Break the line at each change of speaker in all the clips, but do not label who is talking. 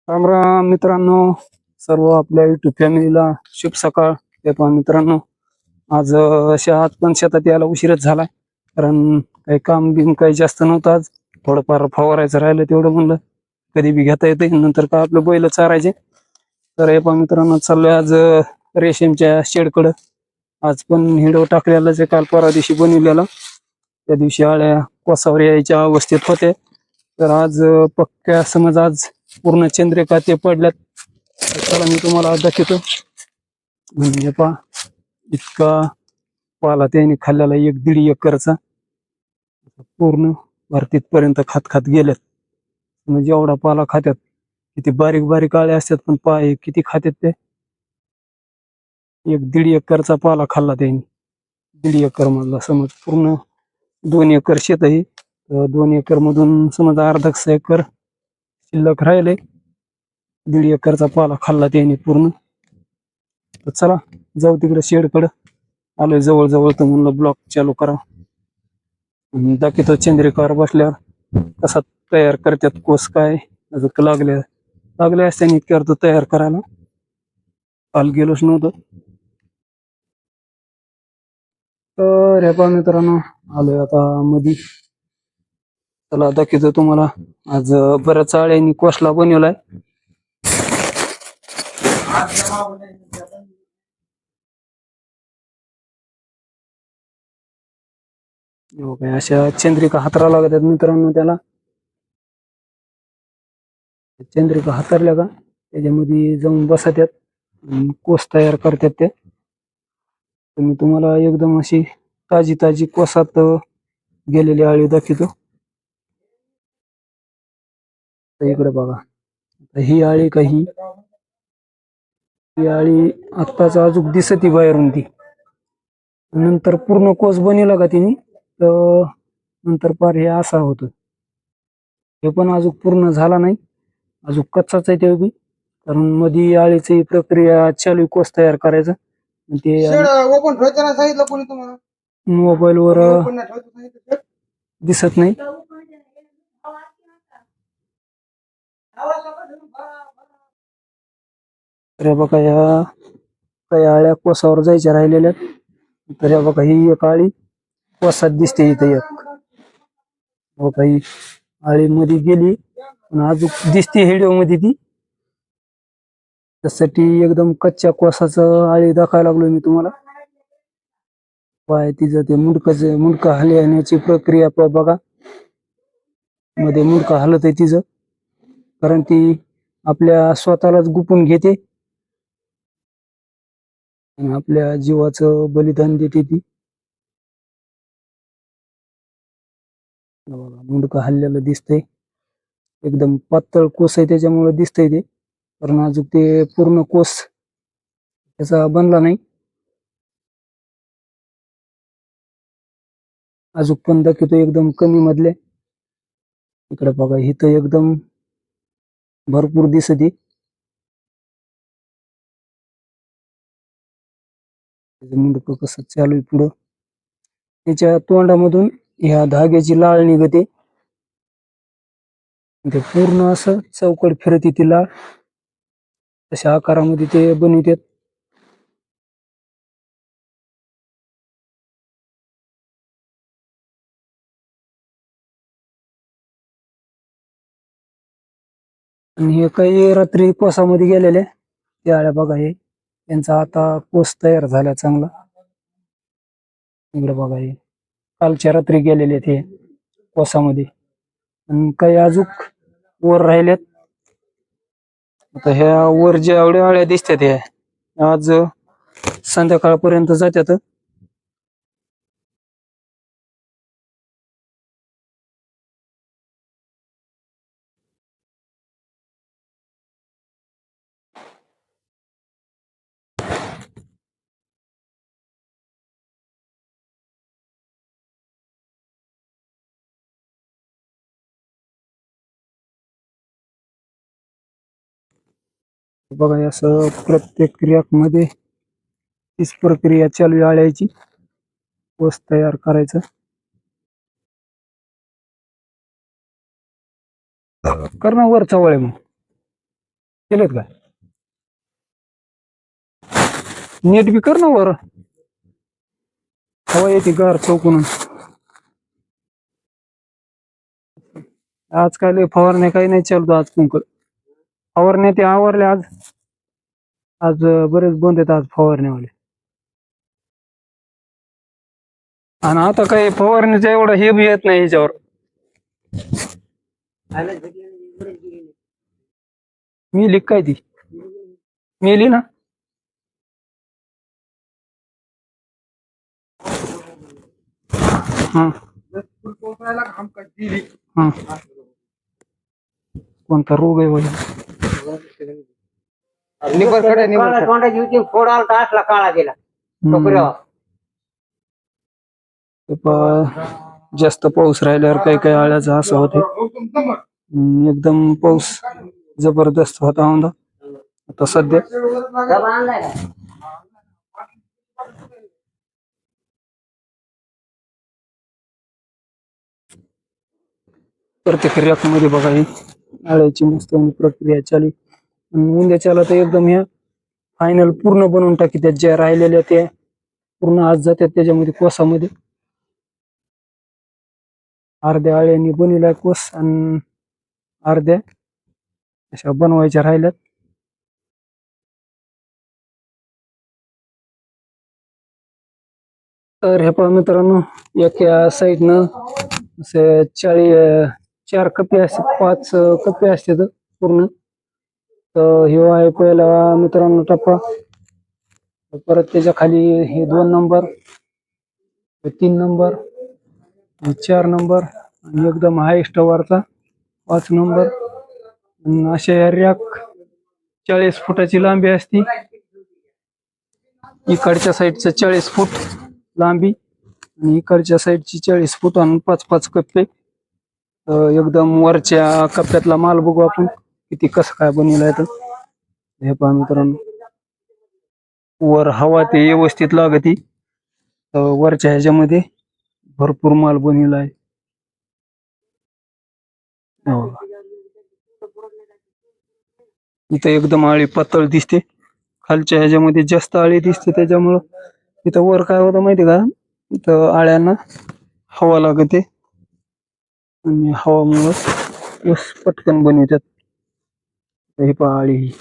राम राम मित्रांनो, सर्व आपल्या युट्यूब फॅमिलीला शुभ सकाळ देतो मित्रांनो. आज शेतात यायला उशीरच झालाय, कारण काही काम बिम काही जास्त नव्हतं. आज थोडंफार फवारायचं राहिलं, तेवढं म्हणलं कधी बी घेता येते, नंतर का आपलं बैल चारायचे. तर हे पण मित्रांनो चाललोय आज रेशीमच्या शेडकडं. आज पण हिडो टाकलेला जे काल परवा दिवशी बनवलेला, त्या दिवशी आळ्या कोसावर यायच्या अवस्थेत होते. तर आज पक्क्या समज आज पूर्ण चंद्रिका ते पडल्यात. चला मी तुम्हाला दाखवतो. म्हणजे पहा, इतका पाला त्याने खाल्ल्याला 1-1.5 एकरचा पूर्ण भरतीत पर्यंत खात खात गेल्यात. म्हणजे एवढा पाला खात्यात, किती बारीक बारीक आळे असतात, पण पाय किती खात्यात ते. 1-1.5 एकरचा पाला खाल्ला त्यांनी. 1.5 एकर मधला समज पूर्ण 2 एकर शेत आहे. 2 एकर मधून समज अर्धा एकर शिल्लक राहिले. 1.5 एकरचा पाला खाल्ला त्याने पूर्ण. तर चला जाऊ तिकडे शेडकडे. आलोय जवळ जवळ, तर म्हणलं ब्लॉक चालू करा. दाखवतो चंद्रिकावर बसल्यावर कसा तयार करतात कोस, काय लागले लागले असते इतक्यावर तयार करायला. काल गेलोच नव्हतं. तर हे पहा मित्रांनो, आलोय आता मधी. चला दाखवतो तुम्हाला. आज बऱ्याच आळ्यांनी कोसला बनवलाय. अशा चंद्रिका हातरा लागतात मित्रांनो त्याला. चंद्रिका हातरल्या का त्याच्यामध्ये जाऊन बसत्यात, कोस तयार करतात ते. तर मी तुम्हाला एकदम अशी ताजी ताजी कोसात गेलेली आळी दाखवतो. तर इकडे बघा, ही आळी का ही आळी आत्ताच अजून दिसती बाहेरून ती. नंतर पूर्ण कोस बनेला का तिने, तर नंतर पार हे असा होतो. हे पण अजून पूर्ण झाला नाही, अजून कच्चाच आहे ते बी. कारण मध्ये आळीची प्रक्रिया चालू, कोस तयार करायचं. ते ओपन ठेवायचं सांगितलं कोणी तुम्हाला? मोबाईल वर दिसत नाही. तर बघा, ह्या काही आळ्या कोसावर जायच्या राहिलेल्या. तर बघा, ही एक आळी कोसात दिसते इथे एक. काही आळी मध्ये गेली, पण अजून दिसते व्हिडिओ मध्ये ती. त्यासाठी एकदम कच्च्या कोसाचं आळी दाखवायला लागलोय मी तुम्हाला. पाय तिचं ते मुंडकं हलण्याची प्रक्रिया बघा. मध्ये मुंडकं हलत आहे तिचं, कारण ती आपल्या स्वतःलाच गुपून घेते आणि आपल्या जीवाचं बलिदान देते ती. मुंडकं हल्लेलं दिसतंय. एकदम पातळ कोस आहे त्याच्यामुळे दिसतंय ते, कारण अजून ते पूर्ण कोस त्याचा बनला नाही. अजून पण दाखवतो एकदम कमी मधले. इकडे बघा, इथं एकदम भरपूर दिसते. मुंडकं कसं चालू आहे पुढं. त्याच्या तोंडामधून ह्या धाग्याची लाळ निघते. ते पूर्ण असं चौकट फिरत ती लाळ, तशा आकारामध्ये ते बनवतात. आणि हे काही रात्री कोसामध्ये गेलेले त्या आळ्या बघा, हे त्यांचा आता कोस तयार झाला चांगला. इकडे बघा, हे कालच्या रात्री गेलेले ते कोसामध्ये, आणि काही अजून वर राहिलेत. आता ह्या वर ज्या एवढ्या आळ्या दिसतात ह्या आज संध्याकाळपर्यंत जातात. बघा, असं प्रत्येक क्रियाक मध्ये तीच प्रक्रिया चालू आहे आळ्याची, कोस तयार करायचं. कर ना वर चवळे मग. केलेत काय नीट बी कर ना वर हवा येते गार चौकून आज काय लय फवारण्या काही नाही चालतो आज कुंकड फवारण्या ते आवरले आज आज बरेच बंद आहेत आज फवारण्यावाले आणि आता काही फवारणीचा एवढा हे बी येत नाही ह्याच्यावर मिली काय ती मिली ना हा हा कोणता रोग आहे वगैरे
तोंडाची होती फोड आलता असला काळा गेला टोकऱ्यावर
जास्त पाऊस राहिल्यावर काही काही आळ्याचं असं होते एकदम पाऊस जबरदस्त होता म्हणता आता सध्या
डबा आणलाय का?
प्रत्येक रॅकमध्ये बघा ही आळ्याची मस्त प्रक्रिया चालू उद्याच्याला तर एकदम ह्या फायनल पूर्ण बनवून टाकी त्यात ज्या राहिलेल्या त्या पूर्ण आज जातात त्याच्यामध्ये कोसामध्ये अर्ध्या आळ्यांनी बनवलाय कोस आणि अर्ध्या अशा बनवायच्या राहिल्यात तर हे पहा मित्रांनो एका साईडनं असे 4 कप्पे असतात 5 कप्पे असतात पूर्ण तर हे आहे पहिला मित्रांनो टप्पा परत त्याच्या खाली हे 2 नंबर 3 नंबर 4 नंबर आणि एकदम हायस्ट वरचा 5 नंबर अशा रॅक 40 फुटाची लांबी असती इकडच्या साईडचं 40 फूट लांबी आणि इकडच्या साईडची 40 फूट आणि 5-5 कप्पे एकदम वरच्या कप्प्यातला माल बघू आपण किती कसं काय बनवलाय तर हे पहा मित्रांनो वर हवा ते व्यवस्थित लागती वरच्या ह्याच्यामध्ये भरपूर माल बनवला आहे इथं एकदम आळी पातळ दिसते खालच्या ह्याच्यामध्ये जास्त आळी दिसते त्याच्यामुळं इथं वर काय होतं माहिती का इथं आळ्यांना हवा लागते आणि हवामुळं पटकन बनवतात हे पहा आळी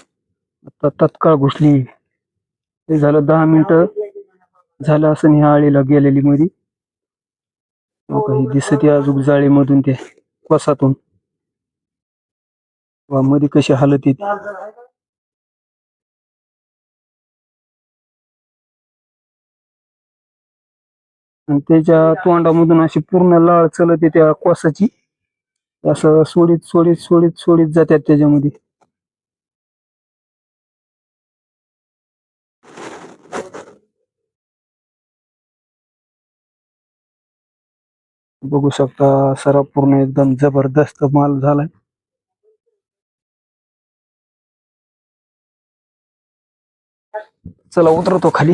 आता तत्काळ घुसली ते झालं 10 मिनिटं झालं असं ह्या आळीला गेलेली मध्ये दिसत अजून जाळीमधून ते कोसातून मध्ये कशी हालत येते आणि त्याच्या तोंडामधून अशी पूर्ण लाळ चलत त्या कोसाची असं सोडीत सोडीत सोडीत सोडीत जातात त्याच्यामध्ये बघू शकता सरा पूर्ण एकदम जबरदस्त माल झालाय चला उतरतो खाली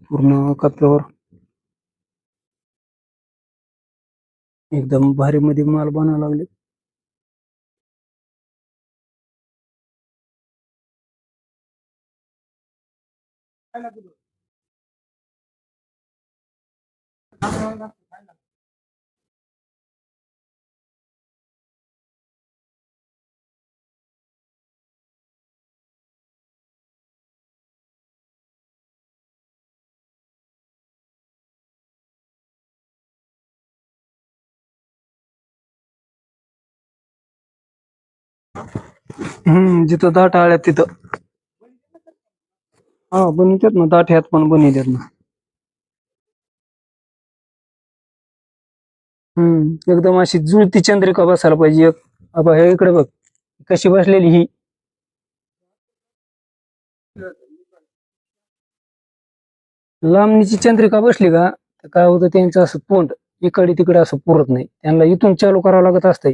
पूर्ण कप्प्यावर एकदम भारी मध्ये माल बनायला लागले जिथं दाट आळ्यात तिथं हा बनवतात ना दाट ह्यात पण बनवतात ना एकदम अशी जुळती चंद्रिका बसायला पाहिजे अब हे इकडे बघ कशी बसलेली ही लांबणीची चंद्रिका बसली का तर काय होतं त्यांचं असं तोंड इकडे तिकडे असं पुरत नाही त्यांना इथून चालू करावं लागत असतंय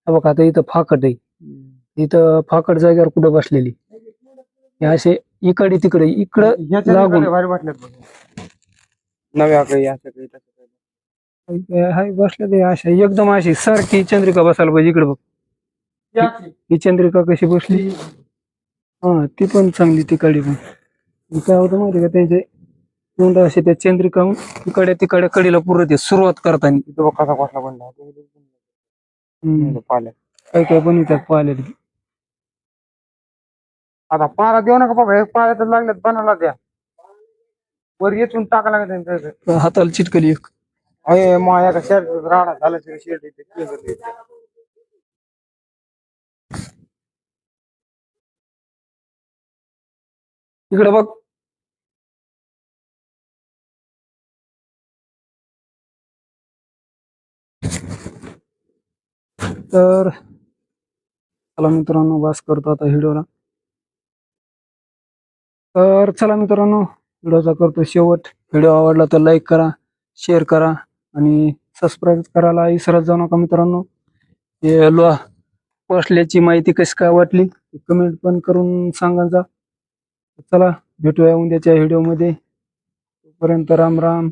बघा आता इथं फाकट आहे इथं फाकट जागेवर कुठं बसलेली हे असे इकडे तिकडे इकडं लागून
भारी वाटलं नव्या
हाय बसले ते अशा एकदम अशी सारखी चंद्रिका बसायला पाहिजे. इकडे बघ ही चंद्रिका कशी बसली. हा ती पण चांगली तिकडे पण. काय होतं माहिती का त्यांचे तोंड असे त्या चंद्रिकाहून तिकडे कडीला पुरत आहे सुरुवात करताना.
कसा कसला बनला पाल्या
काय काय बनवतात पाहिलं.
आता पारा देऊ नका बाबा, हे पाऱ्या तर लागल्यात बनायला द्या. वर येथून टाका लागत त्यांचं.
हाताला चिटकली एक.
अय माया का शर्ट राडा झाला शर्ट येते.
इकडे बघ. तर चला मित्रांनो बस करतो आता व्हिडिओला. तर चला मित्रांनो व्हिडिओचा करतो शेवट. व्हिडिओ आवडला तर लाईक करा, शेअर करा आणि सबस्क्राईब करायला विसरत जाऊ नका मित्रांनो. हे बसल्याची माहिती कशी काय वाटली कमेंट पण करून सांगायचा. चला भेटूया उद्याच्या व्हिडिओमध्ये. तोपर्यंत राम राम.